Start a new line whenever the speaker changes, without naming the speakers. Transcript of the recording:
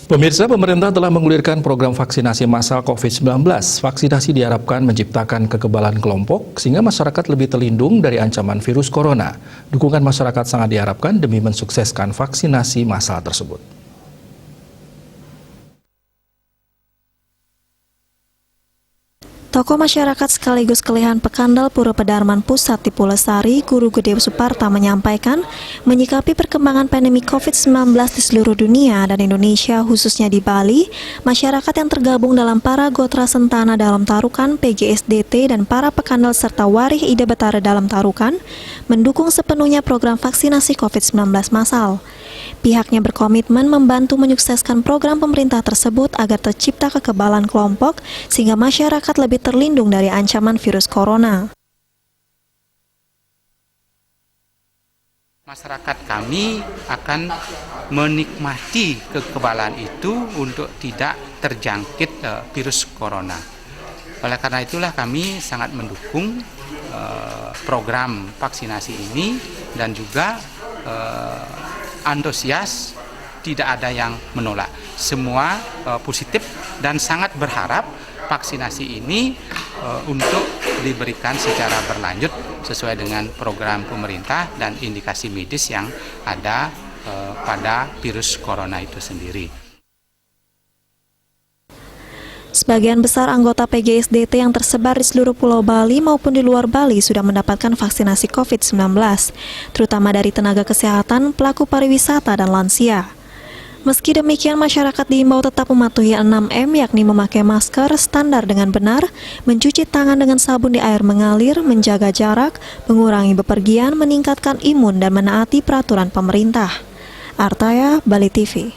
Pemirsa, pemerintah telah menggulirkan program vaksinasi massal COVID-19. Vaksinasi diharapkan menciptakan kekebalan kelompok sehingga masyarakat lebih terlindung dari ancaman virus corona. Dukungan masyarakat sangat diharapkan demi mensukseskan vaksinasi massal tersebut.
Tokoh masyarakat sekaligus Kelihan Pekandal Pura Pedarman Pusat di Pulesari, Guru Gede Suparta menyampaikan, menyikapi perkembangan pandemi COVID-19 di seluruh dunia dan Indonesia khususnya di Bali, masyarakat yang tergabung dalam para Gotra Sentana dalam Tarukan, PGSDT dan para Pekandal serta Warih Ida Betara dalam Tarukan, mendukung sepenuhnya program vaksinasi COVID-19 massal. Pihaknya berkomitmen membantu menyukseskan program pemerintah tersebut agar tercipta kekebalan kelompok sehingga masyarakat lebih terlindung dari ancaman virus corona.
Masyarakat kami akan menikmati kekebalan itu untuk tidak terjangkit virus corona. Oleh karena itulah kami sangat mendukung program vaksinasi ini dan juga antusias, tidak ada yang menolak. Semua positif dan sangat berharap vaksinasi ini untuk diberikan secara berlanjut sesuai dengan program pemerintah dan indikasi medis yang ada pada virus corona itu sendiri.
Sebagian besar anggota PGSDT yang tersebar di seluruh Pulau Bali maupun di luar Bali sudah mendapatkan vaksinasi COVID-19, terutama dari tenaga kesehatan, pelaku pariwisata, dan lansia. Meski demikian, masyarakat diimbau tetap mematuhi 6M, yakni memakai masker standar dengan benar, mencuci tangan dengan sabun di air mengalir, menjaga jarak, mengurangi bepergian, meningkatkan imun, dan menaati peraturan pemerintah. Artaya, Bali TV.